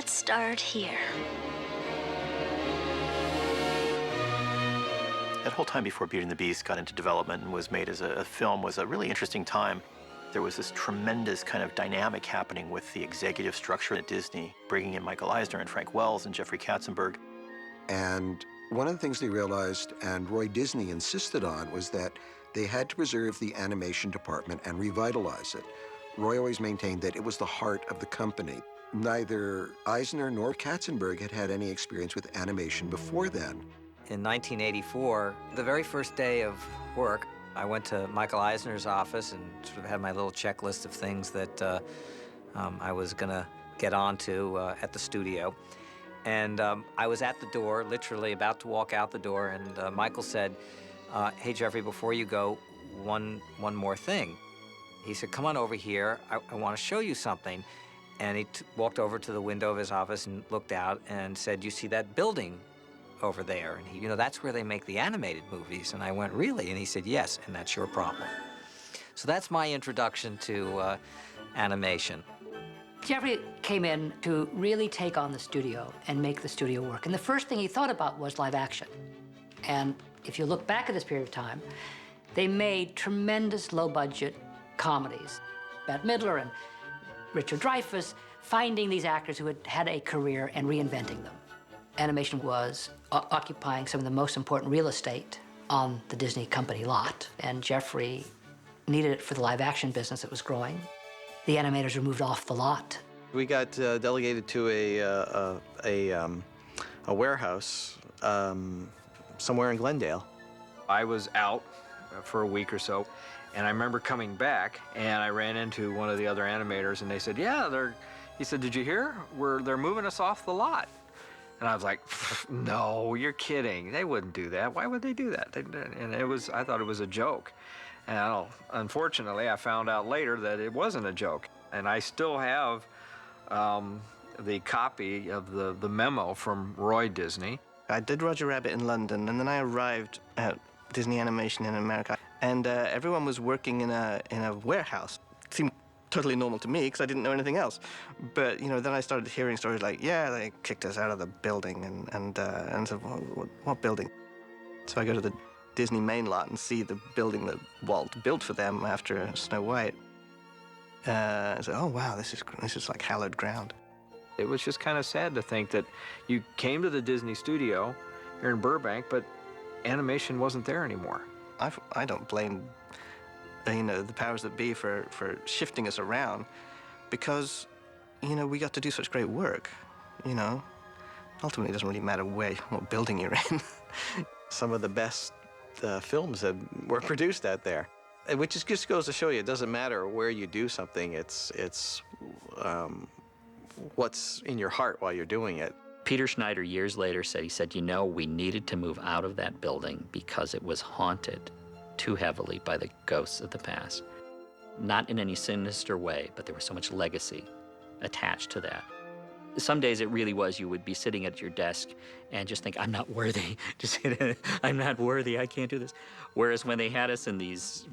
Let's start here. That whole time before Beauty and the Beast got into development and was made as a film was a really interesting time. There was this tremendous kind of dynamic happening with the executive structure at Disney, bringing in Michael Eisner and Frank Wells and Jeffrey Katzenberg. And one of the things they realized, and Roy Disney insisted on, was that they had to preserve the animation department and revitalize it. Roy always maintained that it was the heart of the company. Neither Eisner nor Katzenberg had had any experience with animation before then. In 1984, the very first day of work, I went to Michael Eisner's office and sort of had my little checklist of things that I was going to get onto at the studio. And I was at the door, literally about to walk out the door, and Michael said, hey, Jeffrey, before you go, one more thing. He said, come on over here. I want to show you something. And he walked over to the window of his office and looked out and said, you see that building over there? And he, you know, that's where they make the animated movies. And I went, really? And he said, yes, and that's your problem. So that's my introduction to animation. Jeffrey came in to really take on the studio and make the studio work. And the first thing he thought about was live action. And if you look back at this period of time, they made tremendous low-budget comedies. Bette Midler and Richard Dreyfuss, finding these actors who had had a career and reinventing them. Animation was occupying some of the most important real estate on the Disney company lot, and Jeffrey needed it for the live action business that was growing. The animators were moved off the lot. We got delegated to a warehouse somewhere in Glendale. I was out for a week or so, and I remember coming back, and I ran into one of the other animators, and they said, yeah, he said, did you hear? They're moving us off the lot. And I was like, no, you're kidding. They wouldn't do that. Why would they do that? And I thought it was a joke. And unfortunately, I found out later that it wasn't a joke. And I still have the copy of the memo from Roy Disney. I did Roger Rabbit in London, and then I arrived at Disney Animation in America, and everyone was working in a warehouse. It seemed totally normal to me because I didn't know anything else. But you know, then I started hearing stories like, yeah, they kicked us out of the building, and said, what building? So I go to the Disney main lot and see the building that Walt built for them after Snow White. I said, oh wow, this is like hallowed ground. It was just kind of sad to think that you came to the Disney studio here in Burbank, but animation wasn't there anymore. I don't blame the powers that be for shifting us around, because we got to do such great work. Ultimately it doesn't really matter what building you're in. Some of the best films that were produced out there, which just goes to show you, it doesn't matter where you do something, it's what's in your heart while you're doing it. Peter Schneider years later said, we needed to move out of that building because it was haunted too heavily by the ghosts of the past. Not in any sinister way, but there was so much legacy attached to that. Some days it really was, you would be sitting at your desk and just think, I'm not worthy. I'm not worthy, I can't do this. Whereas when they had us in these,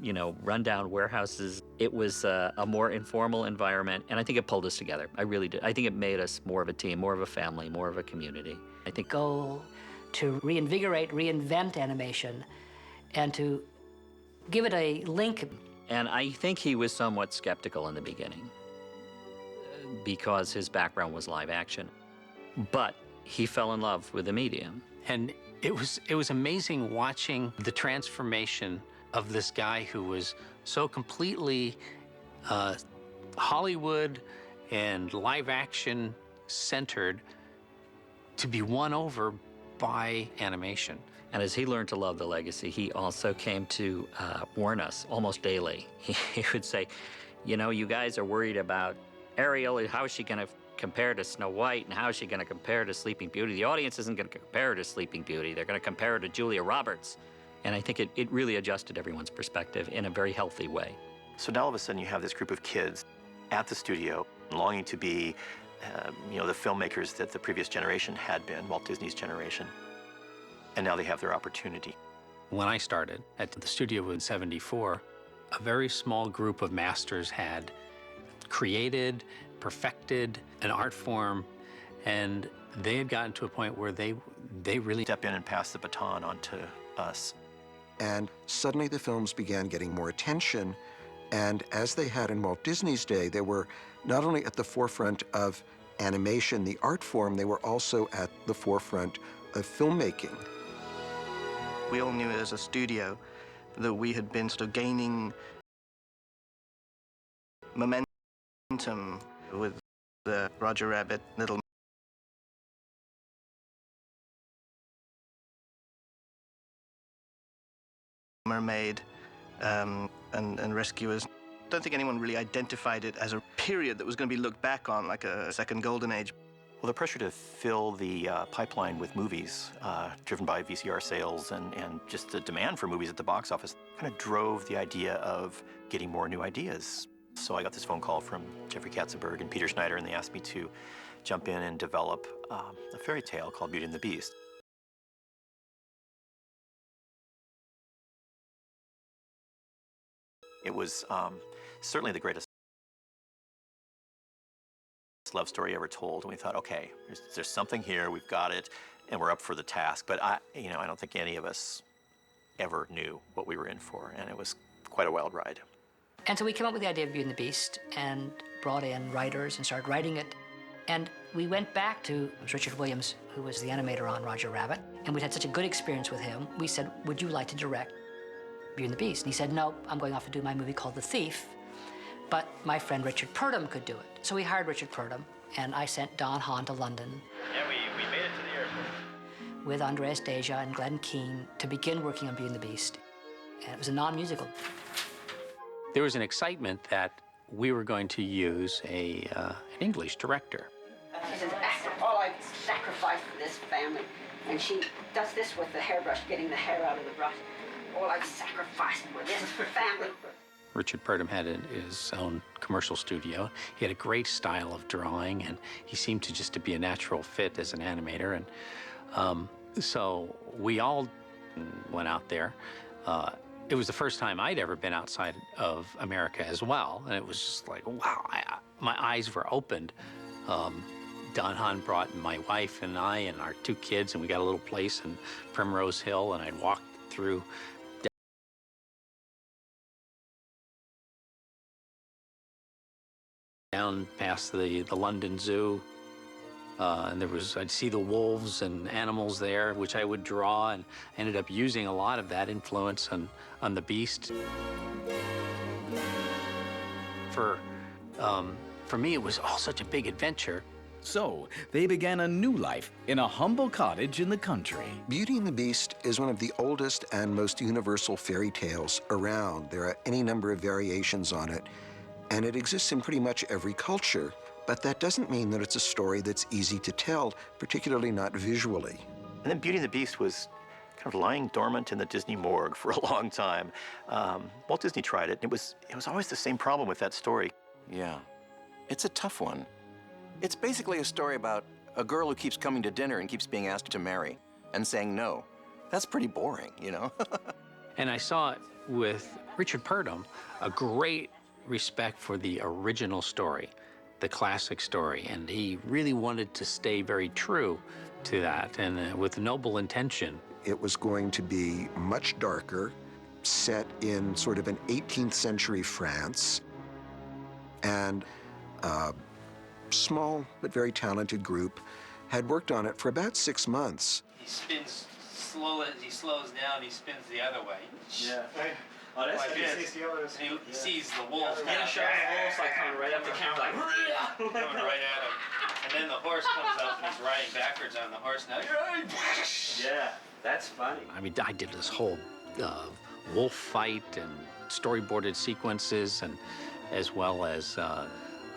rundown warehouses, it was a more informal environment, and I think it pulled us together. I really did. I think it made us more of a team, more of a family, more of a community. I think goal to reinvigorate, reinvent animation, and to give it a link. And I think he was somewhat skeptical in the beginning, because his background was live action. But he fell in love with the medium. And it was amazing watching the transformation of this guy who was so completely Hollywood and live action centered to be won over by animation. And as he learned to love the legacy, he also came to warn us almost daily. He would say, you guys are worried about Ariel, how is she going to compare to Snow White, and how is she going to compare to Sleeping Beauty? The audience isn't going to compare her to Sleeping Beauty. They're going to compare her to Julia Roberts. And I think it really adjusted everyone's perspective in a very healthy way. So now all of a sudden you have this group of kids at the studio longing to be, the filmmakers that the previous generation had been, Walt Disney's generation. And now they have their opportunity. When I started at the studio in '74, a very small group of masters had created, perfected an art form, And they had gotten to a point where they really Step in and pass the baton on to us. And suddenly the films began getting more attention. And as they had in Walt Disney's day, they were not only at the forefront of animation, the art form, they were also at the forefront of filmmaking. We all knew as a studio that we had been sort of gaining momentum with the Roger Rabbit, Little Mermaid, and Rescuers. I don't think anyone really identified it as a period that was going to be looked back on like a second golden age. Well, the pressure to fill the pipeline with movies, driven by VCR sales and just the demand for movies at the box office, kind of drove the idea of getting more new ideas. So I got this phone call from Jeffrey Katzenberg and Peter Schneider, and they asked me to jump in and develop a fairy tale called Beauty and the Beast. It was certainly the greatest love story ever told, and we thought, okay, there's something here, we've got it, and we're up for the task. But I don't think any of us ever knew what we were in for, and it was quite a wild ride. And so we came up with the idea of Beauty and the Beast and brought in writers and started writing it. And we went back to Richard Williams, who was the animator on Roger Rabbit, and we'd had such a good experience with him. We said, would you like to direct Beauty and the Beast? And he said, no, I'm going off to do my movie called The Thief, but my friend Richard Purdom could do it. So we hired Richard Purdom, and I sent Don Hahn to London. Yeah, we made it to the airport. With Andreas Deja and Glenn Keane to begin working on Beauty and the Beast. And it was a non-musical. there was an excitement that we were going to use an English director. She's an actor. All I've sacrificed for this family. And she does this with the hairbrush, getting the hair out of the brush. All I've sacrificed for this family. Richard Purdom had his own commercial studio. He had a great style of drawing, and he seemed to be a natural fit as an animator. And so we all went out there. It was the first time I'd ever been outside of America as well, and it was just like, wow, my eyes were opened. Don Hahn brought my wife and I and our 2 kids, and we got a little place in Primrose Hill, and I'd walk through down past the London Zoo, and I'd see the wolves and animals there, which I would draw, and ended up using a lot of that influence on the Beast. For me, it was all such a big adventure. So they began a new life in a humble cottage in the country. Beauty and the Beast is one of the oldest and most universal fairy tales around. There are any number of variations on it, and it exists in pretty much every culture. But that doesn't mean that it's a story that's easy to tell, particularly not visually. And then Beauty and the Beast was kind of lying dormant in the Disney morgue for a long time. Walt Disney tried it, and it was always the same problem with that story. Yeah, it's a tough one. It's basically a story about a girl who keeps coming to dinner and keeps being asked to marry and saying no. That's pretty boring, you know? And I saw with Richard Purdom a great respect for the original story, the classic story, and he really wanted to stay very true to that, and with noble intention. It was going to be much darker, set in sort of an 18th century France, and a small but very talented group had worked on it for about 6 months. He spins slowly, as he slows down, he spins the other way. Yeah. Oh, that's like he this. sees the others. And he sees the wolf. Yeah, show the wolves like coming right up the camera, like coming right at him. And then the horse comes up and he's riding backwards on the horse now. yeah, that's funny. I mean, I did this whole wolf fight and storyboarded sequences, and as well as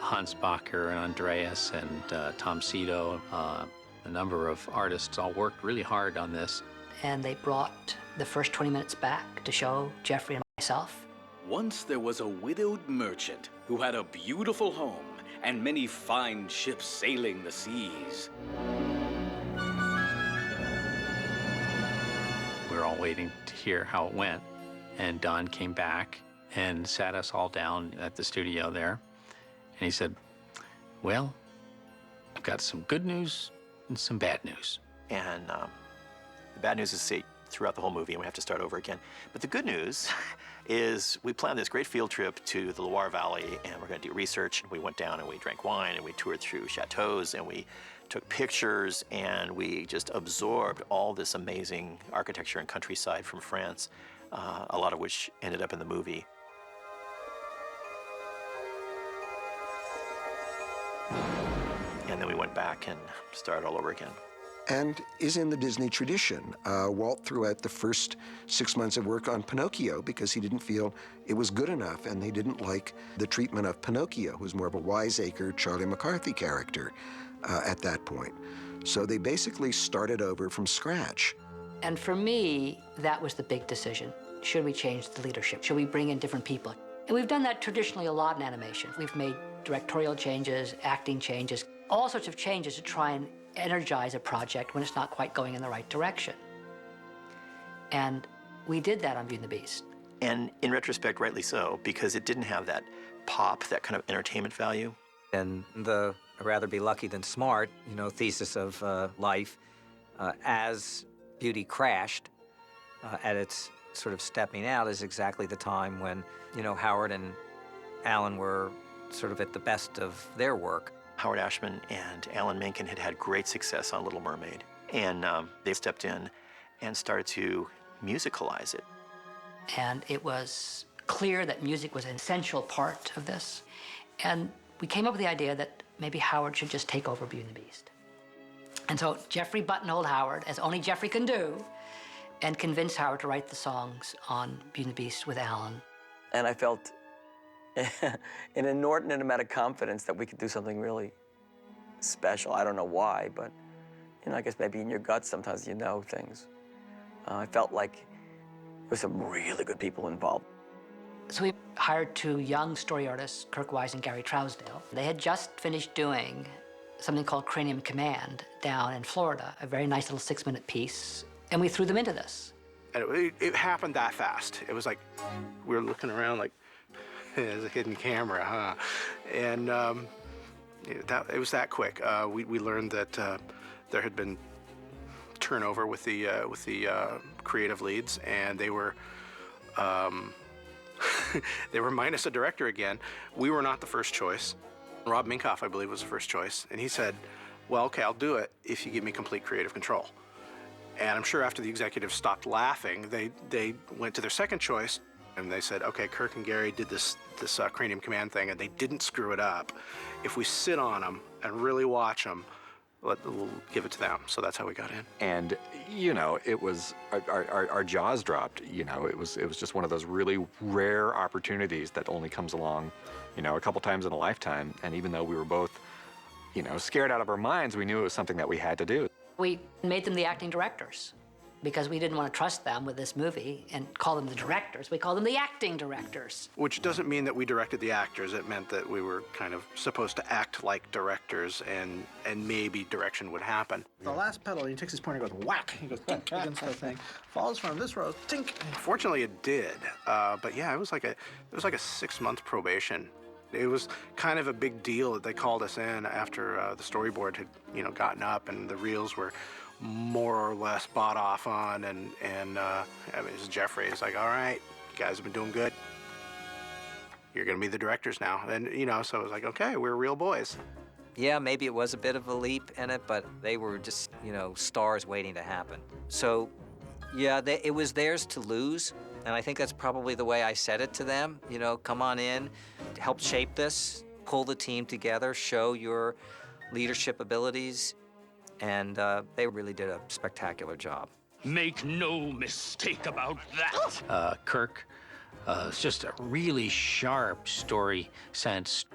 Hans Bacher and Andreas and Tom Cito. A number of artists all worked really hard on this. And they brought the first 20 minutes back to show Jeffrey and myself. Once there was a widowed merchant who had a beautiful home and many fine ships sailing the seas. We were all waiting to hear how it went, and Don came back and sat us all down at the studio there, and he said, well, I've got some good news and some bad news. And the bad news is, say, throughout the whole movie, and we have to start over again. But the good news is we planned this great field trip to the Loire Valley, and we're going to do research. We went down and we drank wine, and we toured through chateaus, and we took pictures, and we just absorbed all this amazing architecture and countryside from France, a lot of which ended up in the movie. And then we went back and started all over again. And is in the Disney tradition. Walt threw out the first 6 months of work on Pinocchio because he didn't feel it was good enough, and they didn't like the treatment of Pinocchio, who's more of a wiseacre, Charlie McCarthy character at that point. So they basically started over from scratch. And for me, that was the big decision. Should we change the leadership? Should we bring in different people? And we've done that traditionally a lot in animation. We've made directorial changes, acting changes, all sorts of changes to try and energize a project when it's not quite going in the right direction. And we did that on Beauty and the Beast. And in retrospect, rightly so, because it didn't have that pop, that kind of entertainment value. And the rather be lucky than smart, thesis of life, as Beauty crashed at its sort of stepping out is exactly the time when, Howard and Alan were sort of at the best of their work. Howard Ashman and Alan Menken had had great success on Little Mermaid, and they stepped in and started to musicalize it. And it was clear that music was an essential part of this. And we came up with the idea that maybe Howard should just take over Beauty and the Beast. And so Jeffrey buttonholed Howard, as only Jeffrey can do, and convinced Howard to write the songs on Beauty and the Beast with Alan. And I felt an inordinate amount of confidence that we could do something really special. I don't know why, but I guess maybe in your guts sometimes you know things. I felt like there were some really good people involved. So we hired two young story artists, Kirk Wise and Gary Trousdale. They had just finished doing something called Cranium Command down in Florida, a very nice little 6-minute piece, and we threw them into this. And it happened that fast. It was like we were looking around like, there's a hidden camera, huh? And it was that quick. We learned that there had been turnover with the creative leads, and they were they were minus a director again. We were not the first choice. Rob Minkoff, I believe, was the first choice, and he said, "Well, okay, I'll do it if you give me complete creative control." And I'm sure after the executives stopped laughing, they went to their second choice. And they said, okay, Kirk and Gary did this Cranium Command thing, and they didn't screw it up. If we sit on them and really watch them, we'll give it to them. So that's how we got in. And, it was, our jaws dropped. It was just one of those really rare opportunities that only comes along, a couple times in a lifetime. And even though we were both, scared out of our minds, we knew it was something that we had to do. We made them the acting directors, because we didn't want to trust them with this movie and call them the directors. We called them the acting directors. Which doesn't mean that we directed the actors. It meant that we were kind of supposed to act like directors, and maybe direction would happen. The last pedal, he takes his pointer and goes whack. He goes tink against the thing. Falls from this row, tink. Fortunately, it did. But yeah, it was like a 6-month probation. It was kind of a big deal that they called us in after the storyboard had, gotten up and the reels were more or less bought off on, and it was Jeffrey. It's like, all right, you guys have been doing good. You're gonna be the directors now. And so it was like, okay, we're real boys. Yeah, maybe it was a bit of a leap in it, but they were just, stars waiting to happen. So, yeah, it was theirs to lose, and I think that's probably the way I said it to them. Come on in, help shape this, pull the team together, show your leadership abilities. And they really did a spectacular job. Make no mistake about that. Kirk is just a really sharp story sense.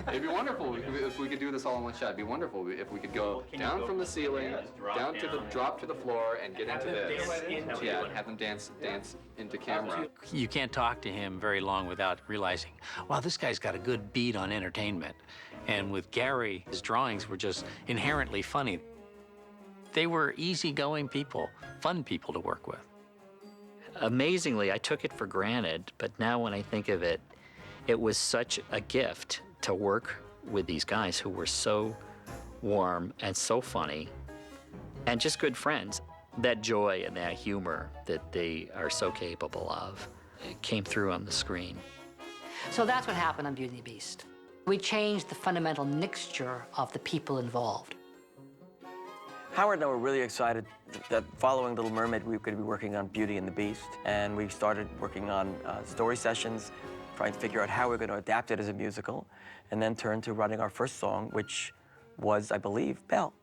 It'd be wonderful if we could do this all in one shot. It'd be wonderful if we could go down from the ceiling, down to the drop to the floor, and get into this. Yeah, have them dance into camera. You can't talk to him very long without realizing, wow, this guy's got a good beat on entertainment. And with Gary, his drawings were just inherently funny. They were easygoing people, fun people to work with. Amazingly, I took it for granted, but now when I think of it, it was such a gift to work with these guys who were so warm and so funny and just good friends. That joy and that humor that they are so capable of, it came through on the screen. So that's what happened on Beauty and the Beast. We changed the fundamental mixture of the people involved. Howard and I were really excited that following Little Mermaid, we could be working on Beauty and the Beast. And we started working on story sessions, trying to figure out how we're going to adapt it as a musical, and then turned to writing our first song, which was, I believe, Belle.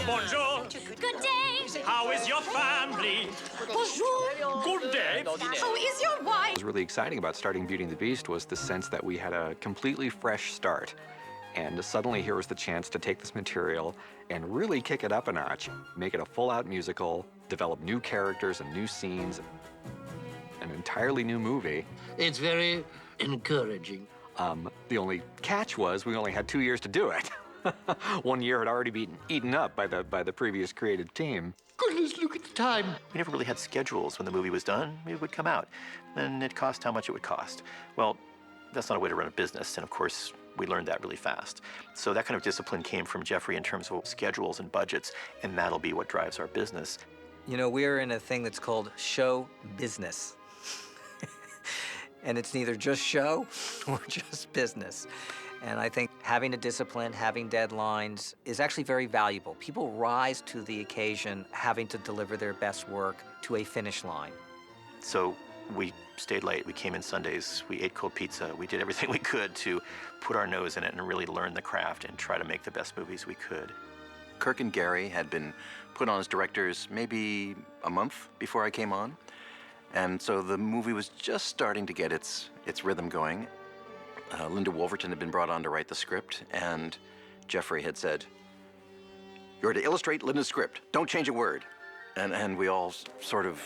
Bonjour. Good day. How is your family? Bonjour. Good day. How is your wife? What was really exciting about starting Beauty and the Beast was the sense that we had a completely fresh start. And suddenly here was the chance to take this material and really kick it up a notch, make it a full-out musical, develop new characters and new scenes, an entirely new movie. It's very encouraging. The only catch was we only had 2 years to do it. 1 year had already been eaten up by the previous creative team. Goodness, look at the time. We never really had schedules when the movie was done. It would come out, and it cost how much it would cost. Well, that's not a way to run a business, and of course, we learned that really fast. So that kind of discipline came from Jeffrey in terms of schedules and budgets, and that'll be what drives our business. You know, we're in a thing that's called show business. And it's neither just show or just business. And I think having a discipline, having deadlines is actually very valuable. People rise to the occasion having to deliver their best work to a finish line. So we stayed late, we came in Sundays, we ate cold pizza, we did everything we could to put our nose in it and really learn the craft and try to make the best movies we could. Kirk and Gary had been put on as directors maybe a month before I came on. And so the movie was just starting to get its rhythm going. Linda Wolverton had been brought on to write the script, and Jeffrey had said, "You're to illustrate Linda's script. Don't change a word." And we all sort of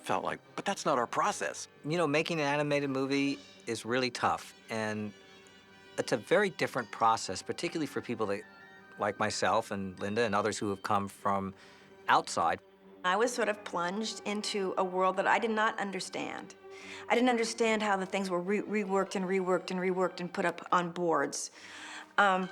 felt like, but that's not our process. You know, making an animated movie is really tough, and it's a very different process, particularly for people that, like myself and Linda and others who have come from outside. I was sort of plunged into a world that I did not understand. I didn't understand how the things were reworked and reworked and reworked and put up on boards. And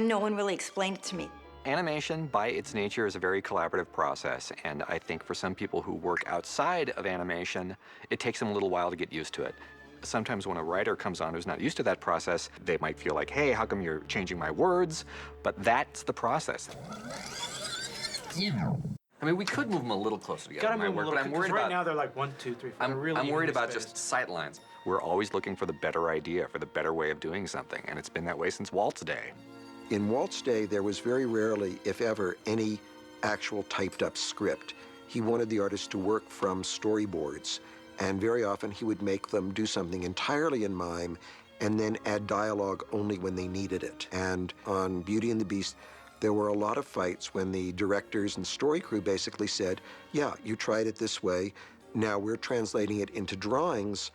no one really explained it to me. Animation, by its nature, is a very collaborative process, and I think for some people who work outside of animation, it takes them a little while to get used to it. Sometimes when a writer comes on who's not used to that process, they might feel like, hey, how come you're changing my words? But that's the process. I mean, we could move them a little closer together. Gotta move them a work, little, but I'm worried right about. now they're like 1, 2, 3, 4. I'm, They're really I'm worried evenly about spaced. just sight lines. We're always looking for the better idea, for the better way of doing something, and it's been that way since Walt's day. In Walt's day, there was very rarely, if ever, any actual typed-up script. He wanted the artist to work from storyboards, and very often he would make them do something entirely in mime and then add dialogue only when they needed it. And on Beauty and the Beast, there were a lot of fights when the directors and story crew basically said, yeah, you tried it this way, now we're translating it into drawings,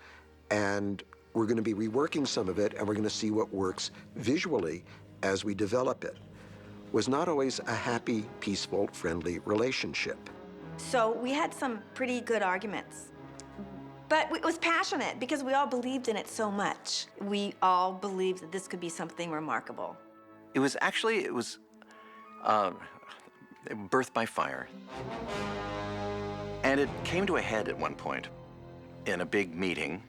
and we're going to be reworking some of it, and we're going to see what works visually as we develop it. Was not always a happy, peaceful, friendly relationship. So we had some pretty good arguments. But it was passionate because we all believed in it so much. We all believed that this could be something remarkable. It was birthed by fire. And it came to a head at one point in a big meeting.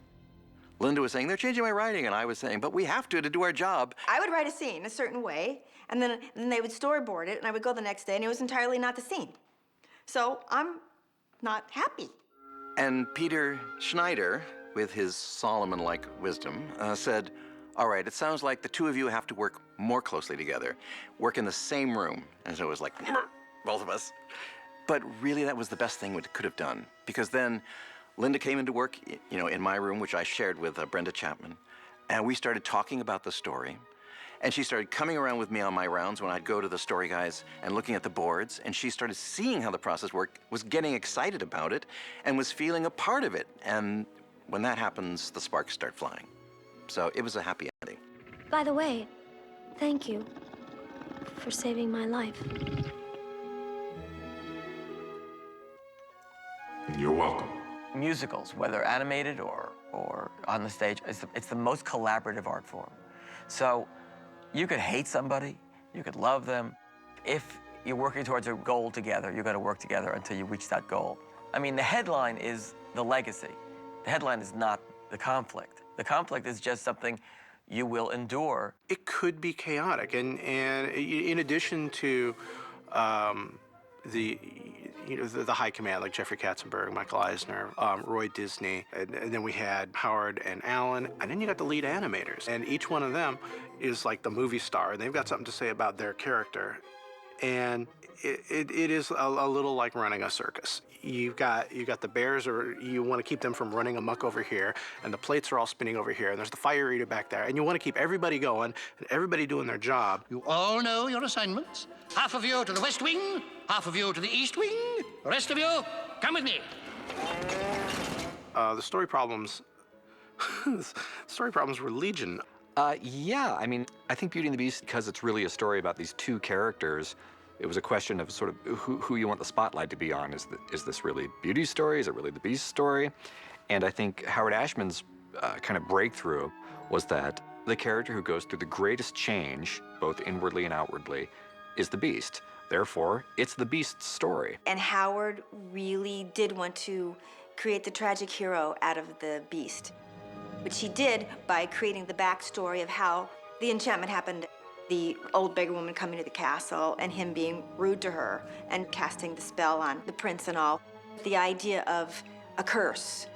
Linda was saying, they're changing my writing, and I was saying, but we have to do our job. I would write a scene a certain way, and then they would storyboard it, and I would go the next day, and it was entirely not the scene. So I'm not happy. And Peter Schneider, with his Solomon-like wisdom, said, all right, it sounds like the two of you have to work more closely together, work in the same room. And so it was like, both of us. But really, that was the best thing we could have done, because then Linda came into work, in my room, which I shared with Brenda Chapman, and we started talking about the story. And she started coming around with me on my rounds when I'd go to the story guys and looking at the boards, and she started seeing how the process worked, was getting excited about it, and was feeling a part of it. And when that happens, the sparks start flying. So it was a happy ending. By the way, thank you for saving my life. You're welcome. Musicals, whether animated or on the stage, it's the most collaborative art form. So you could hate somebody, you could love them. If you're working towards a goal together, you're going to work together until you reach that goal. I mean, the headline is the legacy. The headline is not the conflict. The conflict is just something you will endure. It could be chaotic, and in addition to the high command, like Jeffrey Katzenberg, Michael Eisner, Roy Disney, and then we had Howard and Alan, and then you got the lead animators, and each one of them is like the movie star, and they've got something to say about their character, and it is a little like running a circus. You've got the bears, or you want to keep them from running amok over here, and the plates are all spinning over here, and there's the fire eater back there, and you want to keep everybody going and everybody doing their job. You all know your assignments. Half of you to the west wing, half of you to the east wing. The rest of you, come with me. The story problems, were legion. Yeah, I mean, I think Beauty and the Beast, because it's really a story about these two characters, it was a question of sort of who you want the spotlight to be on. Is this really Beauty's story? Is it really the Beast's story? And I think Howard Ashman's kind of breakthrough was that the character who goes through the greatest change, both inwardly and outwardly, is the Beast. Therefore, it's the Beast's story. And Howard really did want to create the tragic hero out of the Beast, which he did by creating the backstory of how the enchantment happened. The old beggar woman coming to the castle and him being rude to her and casting the spell on the prince and all. The idea of a curse,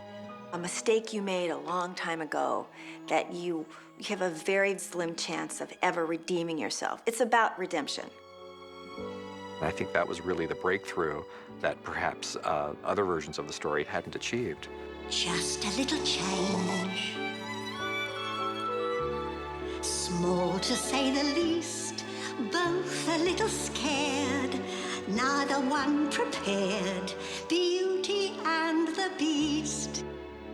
a mistake you made a long time ago that you have a very slim chance of ever redeeming yourself. It's about redemption. And I think that was really the breakthrough that perhaps other versions of the story hadn't achieved. Just a little change. Small to say the least, both a little scared, neither one prepared, Beauty and the Beast.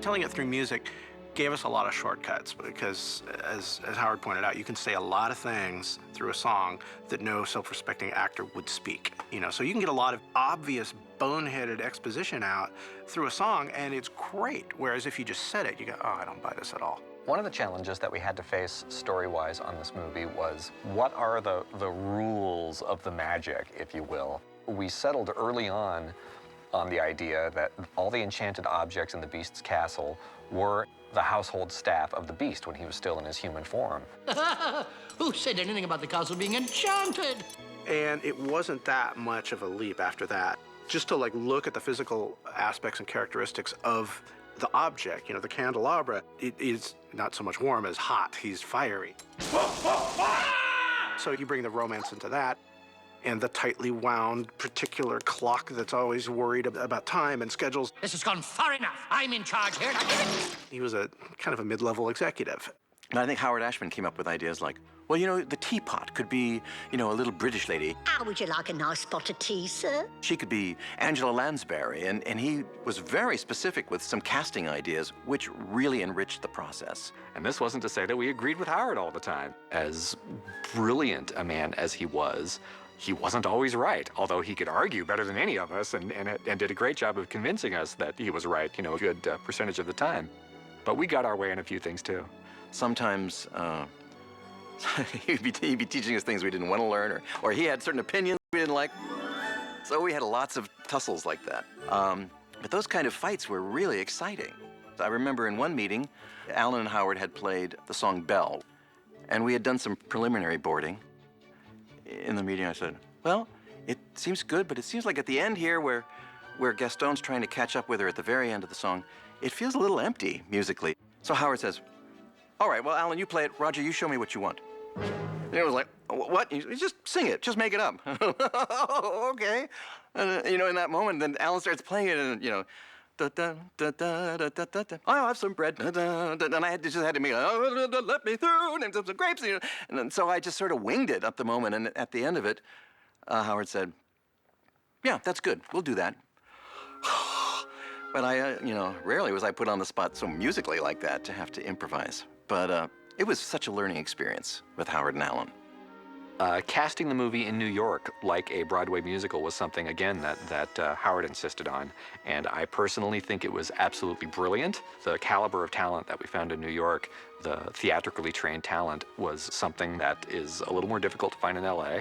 Telling it through music gave us a lot of shortcuts because, as Howard pointed out, you can say a lot of things through a song that no self-respecting actor would speak. So you can get a lot of obvious, boneheaded exposition out through a song, and it's great. Whereas if you just said it, you go, oh, I don't buy this at all. One of the challenges that we had to face story-wise on this movie was what are the rules of the magic, if you will. We settled early on the idea that all the enchanted objects in the Beast's castle were the household staff of the Beast when he was still in his human form. Who said anything about the castle being enchanted? And it wasn't that much of a leap after that. Just to look at the physical aspects and characteristics of the object, the candelabra, it is not so much warm as hot. He's fiery. So you bring the romance into that, and the tightly wound particular clock that's always worried about time and schedules. This has gone far enough. I'm in charge here. He was a kind of a mid-level executive. And I think Howard Ashman came up with ideas like, well, the teapot could be, a little British lady. How would you like a nice pot of tea, sir? She could be Angela Lansbury, and he was very specific with some casting ideas, which really enriched the process. And this wasn't to say that we agreed with Howard all the time. As brilliant a man as he wasn't always right, although he could argue better than any of us and did a great job of convincing us that he was right, a good percentage of the time. But we got our way in a few things, too. Sometimes he'd be teaching us things we didn't want to learn, or he had certain opinions we didn't like. So we had lots of tussles like that. But those kind of fights were really exciting. I remember in one meeting, Alan and Howard had played the song Belle, and we had done some preliminary boarding. In the meeting, I said, well, it seems good, but it seems like at the end here where Gaston's trying to catch up with her at the very end of the song, it feels a little empty musically. So Howard says, all right, well, Alan, you play it. Roger, you show me what you want. And it was like, what? You just sing it. Just make it up. Okay. In that moment, then Alan starts playing it, and, da, da, da, da, da, da, da, da. I'll have some bread. Da, da, da, and I just had to make it, let me through, and some grapes. And then, so I just sort of winged it up the moment, and at the end of it, Howard said, yeah, that's good. We'll do that. But I, rarely was I put on the spot so musically like that to have to improvise. But it was such a learning experience with Howard and Alan. Casting the movie in New York like a Broadway musical was something, again, that Howard insisted on. And I personally think it was absolutely brilliant. The caliber of talent that we found in New York, the theatrically trained talent, was something that is a little more difficult to find in LA.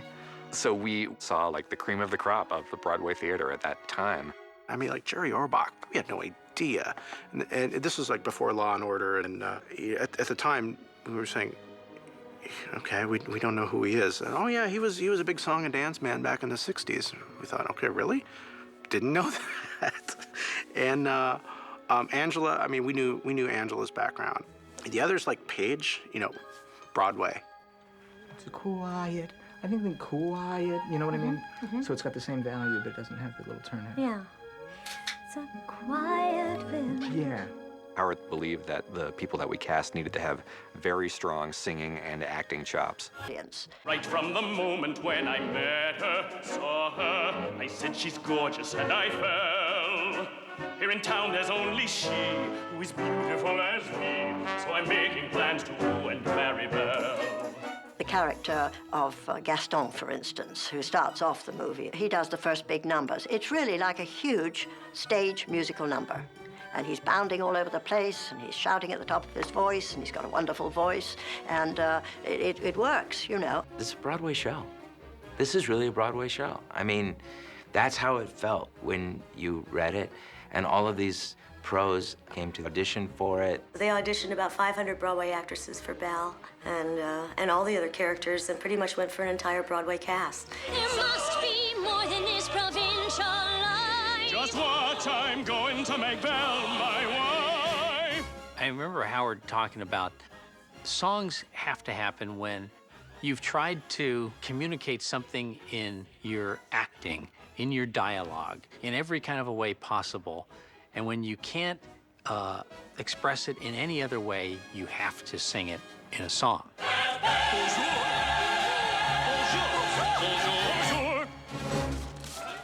So we saw like the cream of the crop of the Broadway theater at that time. I mean, like Jerry Orbach, we had no idea. And this was like before Law and Order. And at the time, we were saying, okay, we don't know who he is. And, oh yeah, he was a big song and dance man back in the 60s. We thought, okay, really? Didn't know that. And Angela, I mean, we knew Angela's background. The others, like Paige, you know, Broadway. It's a quiet. I think quiet, you know what I mean? So it's got the same value, but it doesn't have the little turn in. Yeah. It's a quiet village. Yeah. Howard believed that the people that we cast needed to have very strong singing and acting chops. Right from the moment when I met her, saw her, I said she's gorgeous and I fell. Here in town there's only she who is beautiful as me, so I'm making plans to woo and marry Belle. The character of Gaston, for instance, who starts off the movie, he does the first big numbers. It's really like a huge stage musical number. And he's bounding all over the place, and he's shouting at the top of his voice, and he's got a wonderful voice, and it works, you know. This is a Broadway show. This is really a Broadway show. I mean, that's how it felt when you read it, and all of these pros came to audition for it. They auditioned about 500 Broadway actresses for Belle and all the other characters, and pretty much went for an entire Broadway cast. There must be more than this provincial life. Just what I'm going to make Belle my wife. I remember Howard talking about songs have to happen when you've tried to communicate something in your acting, in your dialogue, in every kind of a way possible. And when you can't express it in any other way, you have to sing it in a song.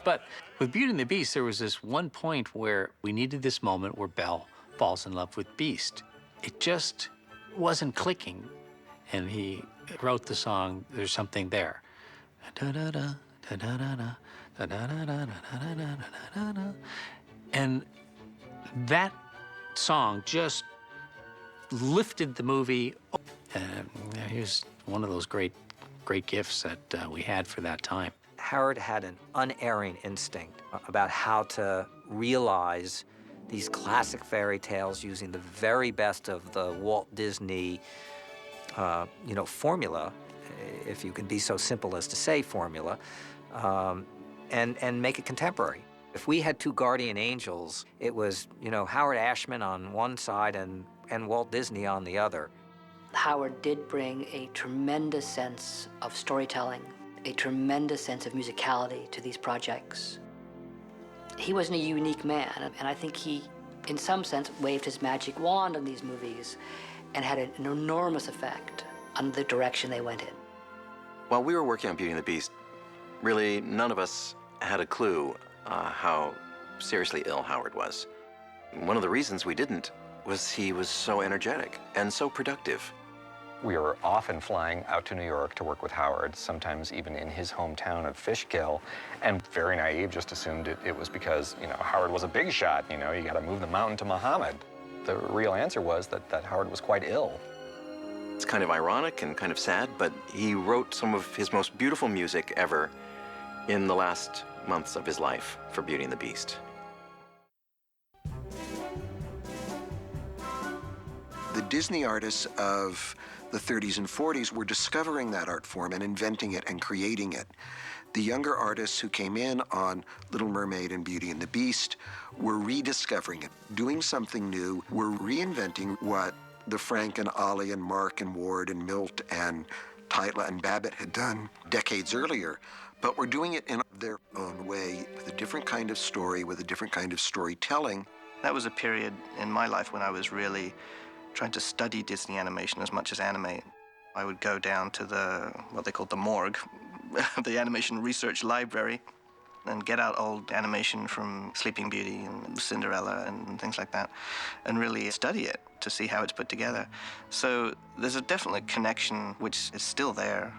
But with Beauty and the Beast, there was this one point where we needed this moment where Belle falls in love with Beast. It just wasn't clicking. And he wrote the song, There's Something There. And that song just lifted the movie. And here's one of those great gifts that we had for that time. Howard had an unerring instinct about how to realize these classic fairy tales using the very best of the Walt Disney, formula, if you can be so simple as to say formula, and make it contemporary. If we had two guardian angels, it was, Howard Ashman on one side and Walt Disney on the other. Howard did bring a tremendous sense of storytelling, a tremendous sense of musicality to these projects. He wasn't a unique man, and I think he, in some sense, waved his magic wand on these movies and had an enormous effect on the direction they went in. While we were working on Beauty and the Beast, really none of us had a clue how seriously ill Howard was. One of the reasons we didn't was he was so energetic and so productive. We were often flying out to New York to work with Howard, sometimes even in his hometown of Fishkill, and very naive, just assumed it was because, Howard was a big shot, you got to move the mountain to Muhammad. The real answer was that Howard was quite ill. It's kind of ironic and kind of sad, but he wrote some of his most beautiful music ever in the last months of his life for Beauty and the Beast. The Disney artists of the 30s and 40s were discovering that art form and inventing it and creating it. The younger artists who came in on Little Mermaid and Beauty and the Beast were rediscovering it, doing something new, were reinventing what the Frank and Ollie and Mark and Ward and Milt and Titla and Babbitt had done decades earlier, but were doing it in their own way, with a different kind of story, with a different kind of storytelling. That was a period in my life when I was really trying to study Disney animation as much as animate. I would go down to what they called the morgue, the animation research library, and get out old animation from Sleeping Beauty and Cinderella and things like that, and really study it to see how it's put together. So there's a definite connection which is still there.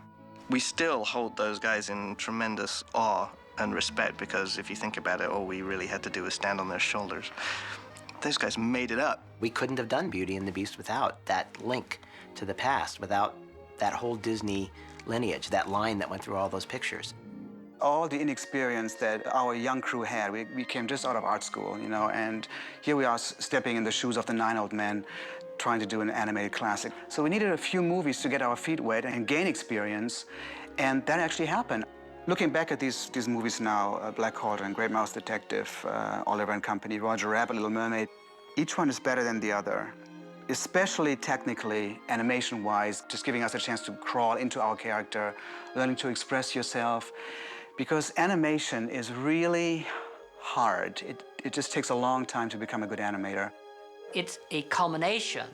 We still hold those guys in tremendous awe and respect, because if you think about it, all we really had to do was stand on their shoulders. Those guys made it up. We couldn't have done Beauty and the Beast without that link to the past, without that whole Disney lineage, that line that went through all those pictures. All the inexperience that our young crew had, we came just out of art school, you know, and here we are stepping in the shoes of the 9 old men trying to do an animated classic. So we needed a few movies to get our feet wet and gain experience, and that actually happened. Looking back at these movies now, Black Cauldron, Great Mouse Detective, Oliver and Company, Roger Rabbit, Little Mermaid, each one is better than the other, especially technically, animation-wise, just giving us a chance to crawl into our character, learning to express yourself, because animation is really hard. It just takes a long time to become a good animator. It's a culmination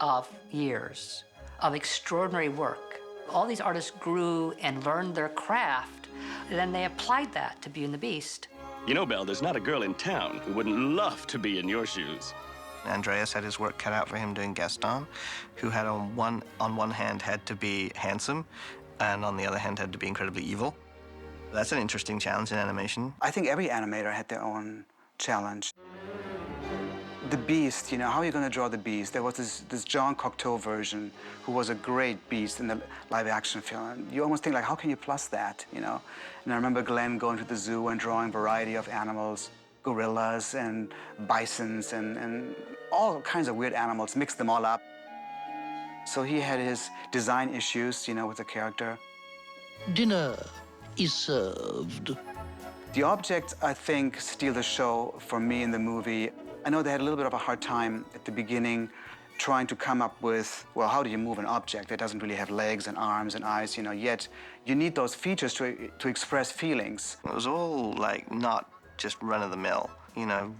of years of extraordinary work. All these artists grew and learned their craft, and then they applied that to Beauty and the Beast. You know, Belle, there's not a girl in town who wouldn't love to be in your shoes. Andreas had his work cut out for him doing Gaston, who had on one hand had to be handsome, and on the other hand had to be incredibly evil. That's an interesting challenge in animation. I think every animator had their own challenge. The Beast, you know, how are you going to draw the Beast? There was this Jean Cocteau version who was a great Beast in the live-action film. You almost think, like, how can you plus that, you know? And I remember Glenn going to the zoo and drawing a variety of animals, gorillas and bisons and all kinds of weird animals, mixed them all up. So he had his design issues, you know, with the character. Dinner is served. The objects, I think, steal the show for me in the movie. I know they had a little bit of a hard time at the beginning trying to come up with, well, how do you move an object that doesn't really have legs and arms and eyes, you know, yet you need those features to express feelings. It was all, like, not just run-of-the-mill, you know,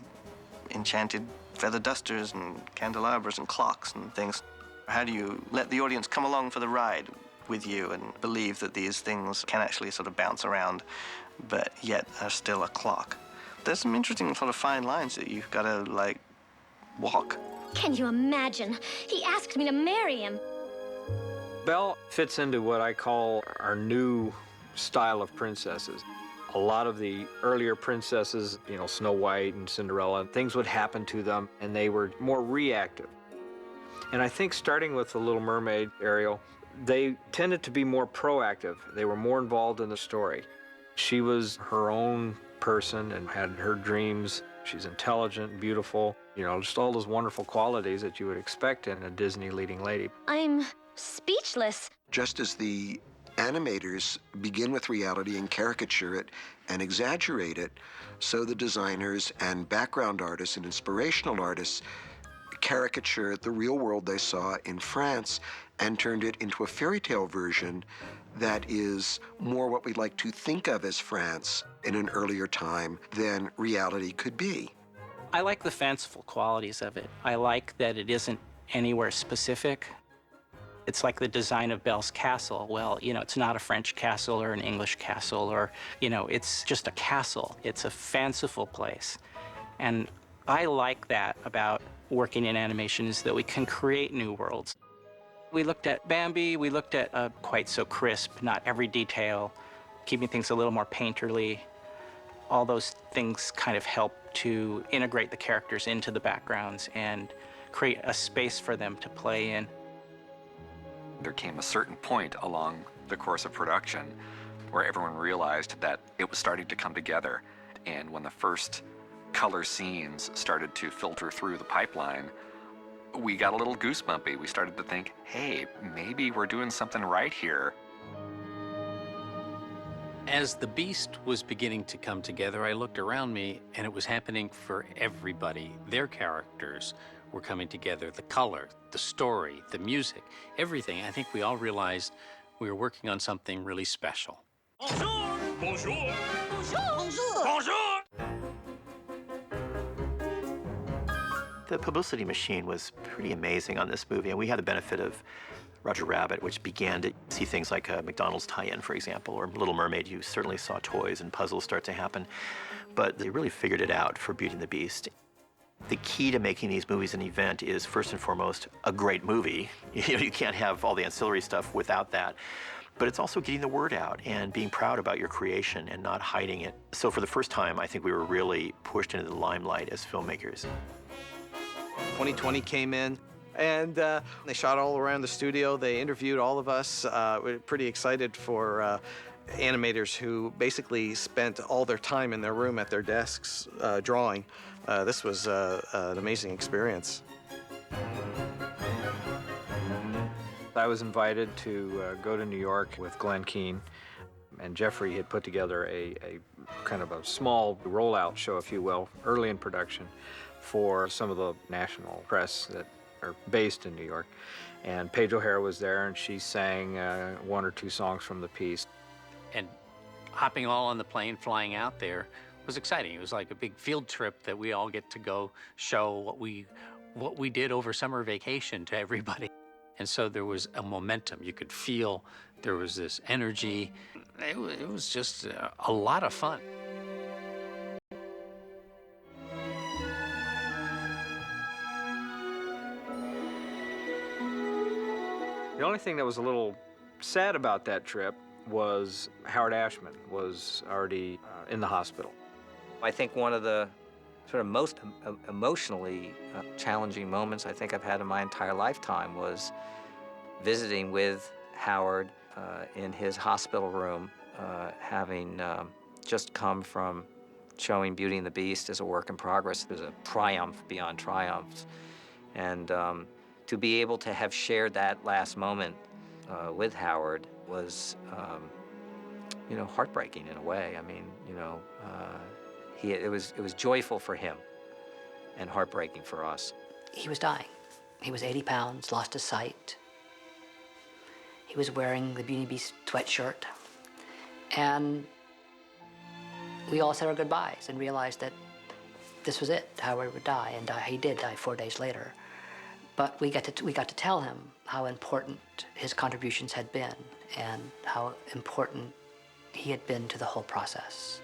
enchanted feather dusters and candelabras and clocks and things. How do you let the audience come along for the ride with you and believe that these things can actually sort of bounce around, but yet are still a clock? There's some interesting sort of fine lines that you've got to, like, walk. Can you imagine? He asked me to marry him. Belle fits into what I call our new style of princesses. A lot of the earlier princesses, you know, Snow White and Cinderella, things would happen to them, and they were more reactive. And I think starting with The Little Mermaid, Ariel, they tended to be more proactive. They were more involved in the story. She was her own person and had her dreams. She's intelligent, beautiful, you know, just all those wonderful qualities that you would expect in a Disney leading lady. I'm speechless. Just as the animators begin with reality and caricature it and exaggerate it, so the designers and background artists and inspirational artists caricature the real world they saw in France and turned it into a fairy tale version that is more what we like to think of as France in an earlier time than reality could be. I like the fanciful qualities of it. I like that it isn't anywhere specific. It's like the design of Belle's castle. Well, you know, it's not a French castle or an English castle or, you know, it's just a castle. It's a fanciful place. And I like that about working in animation, is that we can create new worlds. We looked at Bambi, we looked at quite so crisp, not every detail, keeping things a little more painterly. All those things kind of help to integrate the characters into the backgrounds and create a space for them to play in. There came a certain point along the course of production where everyone realized that it was starting to come together. And when the first color scenes started to filter through the pipeline, we got a little goosebumpy. We started to think, hey, maybe we're doing something right here. As the Beast was beginning to come together, I looked around me, and it was happening for everybody. Their characters were coming together. The color, the story, the music, everything. I think we all realized we were working on something really special. Bonjour! Bonjour! Bonjour! Bonjour! The publicity machine was pretty amazing on this movie, and we had the benefit of Roger Rabbit, which began to see things like a McDonald's tie-in, for example, or Little Mermaid. You certainly saw toys and puzzles start to happen, but they really figured it out for Beauty and the Beast. The key to making these movies an event is, first and foremost, a great movie. You can't have all the ancillary stuff without that. But it's also getting the word out and being proud about your creation and not hiding it. So for the first time, I think we were really pushed into the limelight as filmmakers. 2020 came in, And they shot all around the studio. They interviewed all of us. We're pretty excited for animators who basically spent all their time in their room at their desks drawing. This was an amazing experience. I was invited to go to New York with Glenn Keane, and Jeffrey had put together a kind of a small rollout show, if you will, early in production for some of the national press that are based in New York. And Paige O'Hara was there, and she sang one or two songs from the piece. And hopping all on the plane, flying out there was exciting. It was like a big field trip that we all get to go show what we did over summer vacation to everybody. And so there was a momentum. You could feel there was this energy. It was just a lot of fun. The only thing that was a little sad about that trip was Howard Ashman was already in the hospital. I think one of the sort of most emotionally challenging moments I think I've had in my entire lifetime was visiting with Howard in his hospital room, having just come from showing Beauty and the Beast as a work in progress. It was a triumph beyond triumphs. And to be able to have shared that last moment with Howard was, you know, heartbreaking in a way. I mean, you know, it was joyful for him and heartbreaking for us. He was dying. He was 80 pounds, lost his sight. He was wearing the Beauty and the Beast sweatshirt. And we all said our goodbyes and realized that this was it. Howard would die, and he did die 4 days later. But we got to tell him how important his contributions had been and how important he had been to the whole process.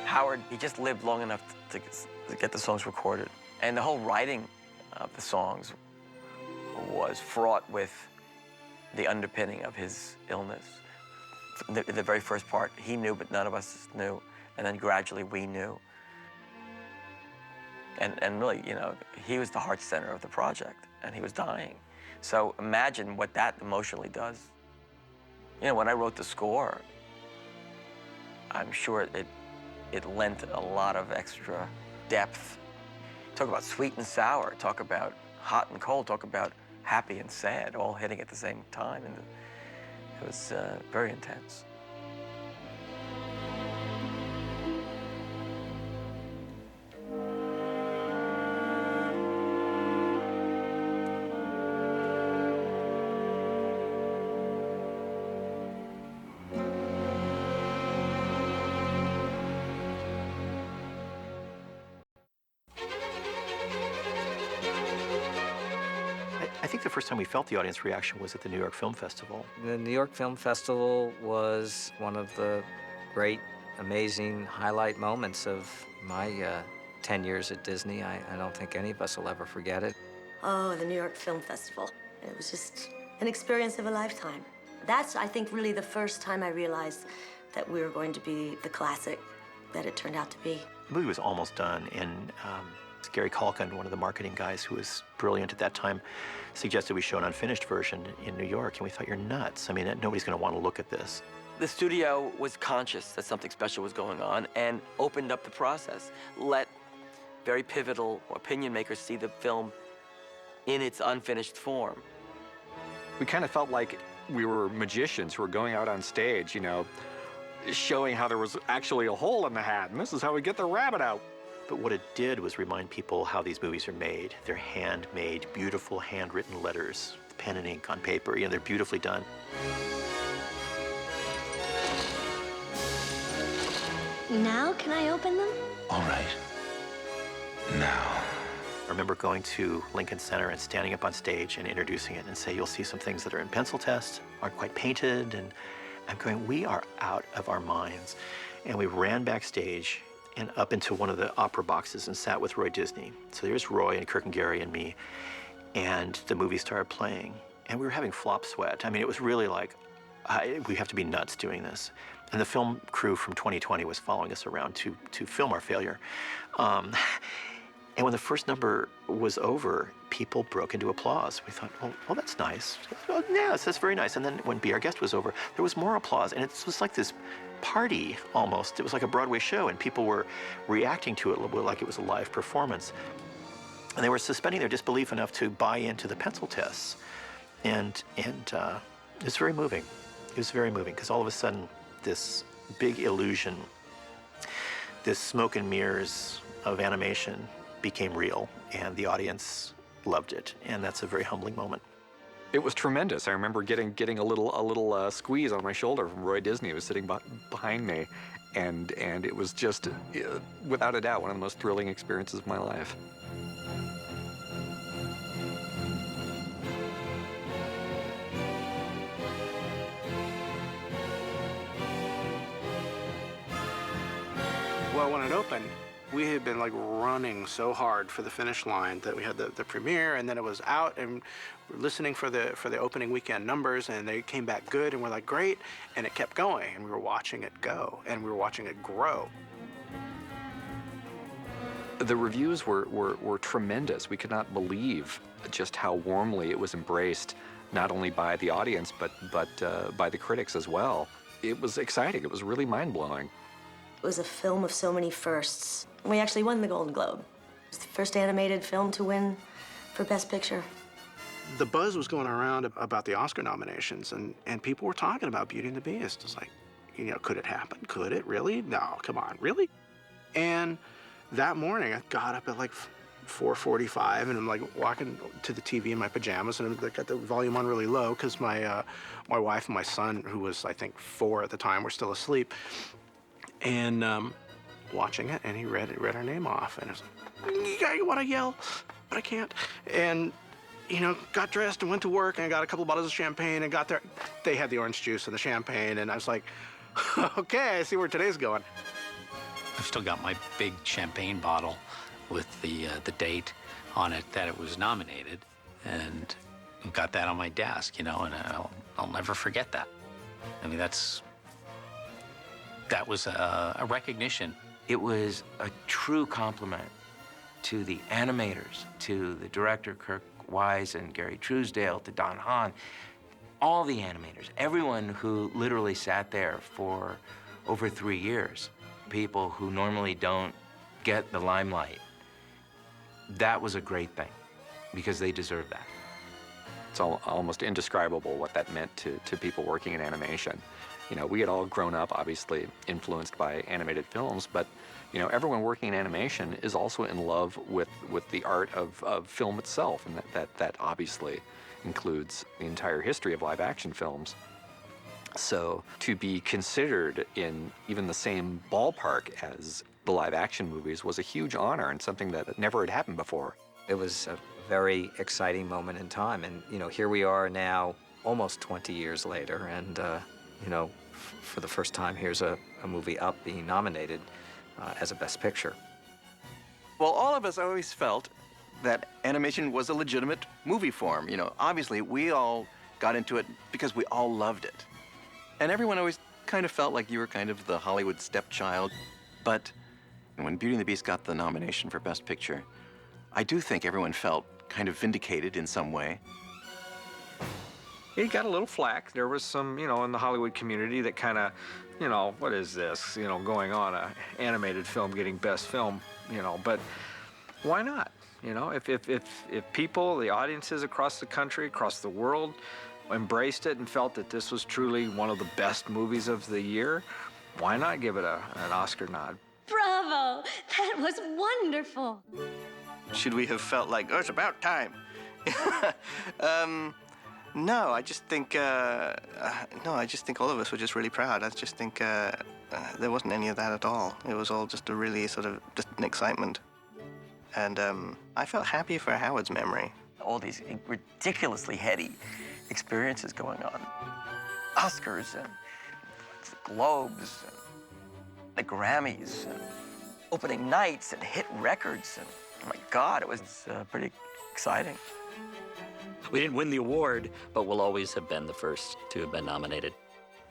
Howard, he just lived long enough to get the songs recorded. And the whole writing of the songs was fraught with the underpinning of his illness. The very first part, he knew, but none of us knew. And then gradually we knew. And really, you know, he was the heart center of the project, and he was dying. So imagine what that emotionally does. You know, when I wrote the score, I'm sure it lent a lot of extra depth. Talk about sweet and sour, talk about hot and cold, talk about happy and sad, all hitting at the same time. And it was very intense. I think the first time we felt the audience reaction was at the New York Film Festival. The New York Film Festival was one of the great, amazing highlight moments of my 10 years at Disney. I don't think any of us will ever forget it. Oh, the New York Film Festival. It was just an experience of a lifetime. That's, I think, really the first time I realized that we were going to be the classic that it turned out to be. The movie was almost done, and Gary Calkin, one of the marketing guys who was brilliant at that time, suggested we show an unfinished version in New York, and we thought, you're nuts. I mean, nobody's going to want to look at this. The studio was conscious that something special was going on and opened up the process, let very pivotal opinion makers see the film in its unfinished form. We kind of felt like we were magicians who were going out on stage, you know, showing how there was actually a hole in the hat, and this is how we get the rabbit out. But what it did was remind people how these movies are made. They're handmade, beautiful handwritten letters, pen and ink on paper. You know, they're beautifully done. Now can I open them? All right. Now. I remember going to Lincoln Center and standing up on stage and introducing it and say, you'll see some things that are in pencil test, aren't quite painted, and I'm going, we are out of our minds. And we ran backstage and up into one of the opera boxes and sat with Roy Disney. So there's Roy and Kirk and Gary and me, and the movie started playing, and we were having flop sweat. I mean, it was really like, we have to be nuts doing this. And the film crew from 2020 was following us around to film our failure. And when the first number was over, people broke into applause. We thought, oh, that's nice. Oh, yes, that's very nice. And then when Be Our Guest was over, there was more applause. And it was like this party almost. It was like a Broadway show, and people were reacting to it a little bit like it was a live performance. And they were suspending their disbelief enough to buy into the pencil tests. And it was very moving. It was very moving, because all of a sudden, this big illusion, this smoke and mirrors of animation became real, and the audience loved it, and that's a very humbling moment. It was tremendous. I remember getting a little squeeze on my shoulder from Roy Disney, who was sitting behind me, and it was just, without a doubt, one of the most thrilling experiences of my life. Well, when it opened, we had been like running so hard for the finish line that we had the premiere, and then it was out, and we're listening for the opening weekend numbers, and they came back good, and we're like, great, and it kept going, and we were watching it go, and we were watching it grow. The reviews were tremendous. We could not believe just how warmly it was embraced, not only by the audience, but by the critics as well. It was exciting. It was really mind-blowing. It was a film of so many firsts. We actually won the Golden Globe. It was the first animated film to win for Best Picture. The buzz was going around about the Oscar nominations, and people were talking about Beauty and the Beast. It's like, you know, could it happen? Could it really? No, come on, really? And that morning, I got up at like 4:45, and I'm like walking to the TV in my pajamas, and I got the volume on really low because my wife and my son, who was I think 4 at the time, were still asleep. And watching it, and he read our name off, and I was like, I want to yell, but I can't. And you know, got dressed and went to work, and I got a couple bottles of champagne, and got there. They had the orange juice and the champagne, and I was like, okay, I see where today's going. I've still got my big champagne bottle with the date on it that it was nominated, and got that on my desk, you know, and I'll never forget that. I mean, that was a recognition. It was a true compliment to the animators, to the director, Kirk Wise and Gary Truesdale, to Don Hahn, all the animators, everyone who literally sat there for over 3 years, people who normally don't get the limelight. That was a great thing, because they deserve that. It's almost indescribable what that meant to people working in animation. You know, we had all grown up, obviously, influenced by animated films, but, you know, everyone working in animation is also in love with the art of film itself, and that obviously includes the entire history of live-action films. So to be considered in even the same ballpark as the live-action movies was a huge honor, and something that never had happened before. It was a very exciting moment in time, and, you know, here we are now, almost 20 years later, and, you know, for the first time, here's a movie Up being nominated as a Best Picture. Well, all of us always felt that animation was a legitimate movie form. You know, obviously, we all got into it because we all loved it. And everyone always kind of felt like you were kind of the Hollywood stepchild. But when Beauty and the Beast got the nomination for Best Picture, I do think everyone felt kind of vindicated in some way. He got a little flack. There was some, you know, in the Hollywood community that kind of, you know, what is this, you know, going on, a animated film getting Best Film, you know, but why not? You know, if people, the audiences across the country, across the world, embraced it and felt that this was truly one of the best movies of the year, why not give it an Oscar nod? Bravo! That was wonderful. Should we have felt like, oh, it's about time? No, I just think all of us were just really proud. I just think there wasn't any of that at all. It was all just a really sort of just an excitement. And I felt happy for Howard's memory. All these ridiculously heady experiences going on. Oscars and Globes and the Grammys and opening nights and hit records. And oh my God, it was pretty exciting. We didn't win the award, but we'll always have been the first to have been nominated.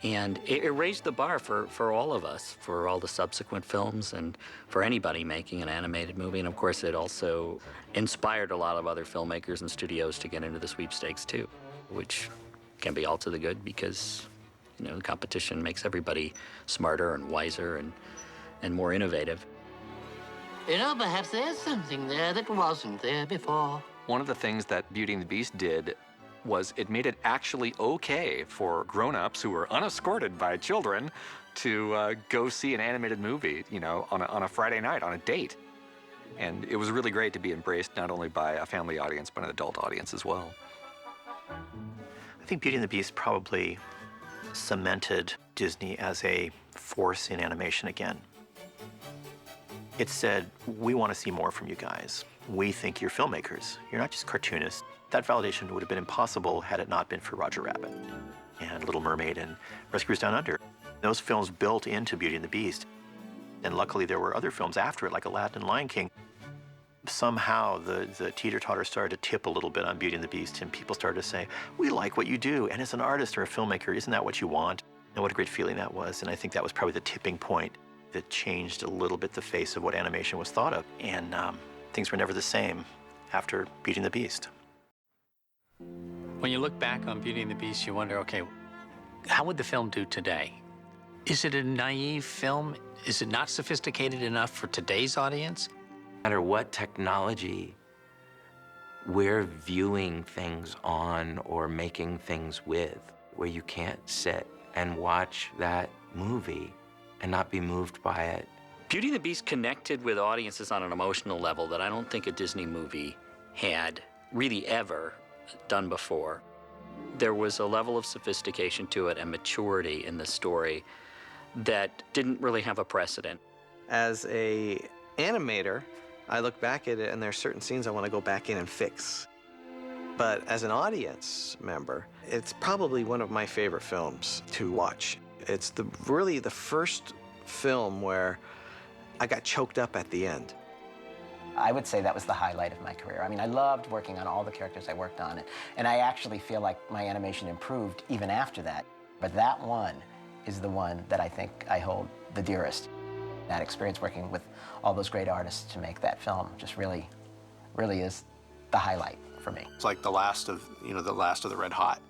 And it raised the bar for all of us, for all the subsequent films, and for anybody making an animated movie. And of course, it also inspired a lot of other filmmakers and studios to get into the sweepstakes too, which can be all to the good because, you know, the competition makes everybody smarter and wiser and more innovative. You know, perhaps there's something there that wasn't there before. One of the things that Beauty and the Beast did was it made it actually okay for grown-ups who were unescorted by children to go see an animated movie, you know, on a Friday night, on a date. And it was really great to be embraced not only by a family audience, but an adult audience as well. I think Beauty and the Beast probably cemented Disney as a force in animation again. It said, we want to see more from you guys. We think you're filmmakers. You're not just cartoonists. That validation would have been impossible had it not been for Roger Rabbit and Little Mermaid and Rescuers Down Under. Those films built into Beauty and the Beast. And luckily there were other films after it, like Aladdin and Lion King. Somehow the teeter-totter started to tip a little bit on Beauty and the Beast, and people started to say, we like what you do, and as an artist or a filmmaker, isn't that what you want? And what a great feeling that was, and I think that was probably the tipping point that changed a little bit the face of what animation was thought of, and things were never the same after Beauty and the Beast. When you look back on Beauty and the Beast, you wonder, okay, how would the film do today? Is it a naive film? Is it not sophisticated enough for today's audience? No matter what technology we're viewing things on or making things with, where you can't sit and watch that movie and not be moved by it. Beauty and the Beast connected with audiences on an emotional level that I don't think a Disney movie had really ever done before. There was a level of sophistication to it and maturity in the story that didn't really have a precedent. As an animator, I look back at it and there are certain scenes I want to go back in and fix. But as an audience member, it's probably one of my favorite films to watch. It's really the first film where I got choked up at the end. I would say that was the highlight of my career. I mean, I loved working on all the characters I worked on, and I actually feel like my animation improved even after that. But that one is the one that I think I hold the dearest. That experience working with all those great artists to make that film just really, really is the highlight for me. It's like the last of the Red Hot,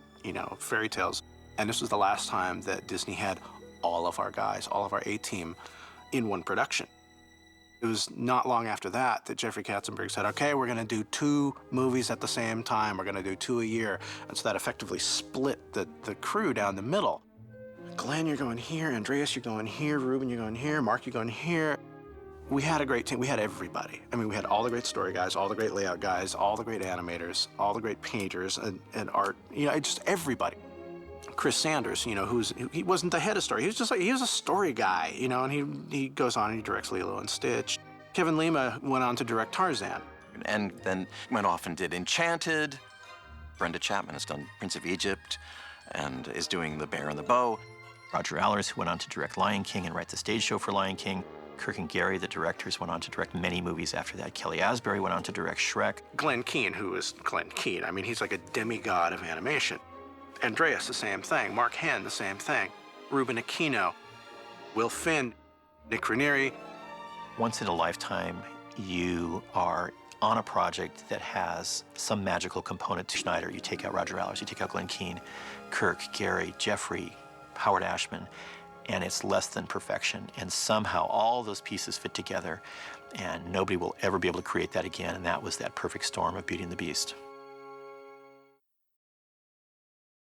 fairy tales. And this was the last time that Disney had all of our guys, all of our A-team in one production. It was not long after that Jeffrey Katzenberg said, okay, we're gonna do 2 movies at the same time. We're gonna do 2 a year. And so that effectively split the crew down the middle. Glenn, you're going here. Andreas, you're going here. Ruben, you're going here. Mark, you're going here. We had a great team. We had everybody. I mean, we had all the great story guys, all the great layout guys, all the great animators, all the great painters and art, just everybody. Chris Sanders, he wasn't the head of story. He was a story guy, and he goes on and he directs Lilo and Stitch. Kevin Lima went on to direct Tarzan. And then went off and did Enchanted. Brenda Chapman has done Prince of Egypt and is doing The Bear and the Bow. Roger Allers, who went on to direct Lion King and write the stage show for Lion King. Kirk and Gary, the directors, went on to direct many movies after that. Kelly Asbury went on to direct Shrek. Glenn Keane, who is Glenn Keane, I mean, he's like a demigod of animation. Andreas, the same thing. Mark Henn, the same thing. Ruben Aquino, Will Finn, Nick Ranieri. Once in a lifetime, you are on a project that has some magical component to Schneider. You take out Roger Allers, you take out Glenn Keane, Kirk, Gary, Jeffrey, Howard Ashman, and it's less than perfection. And somehow all those pieces fit together, and nobody will ever be able to create that again, and that was that perfect storm of Beauty and the Beast.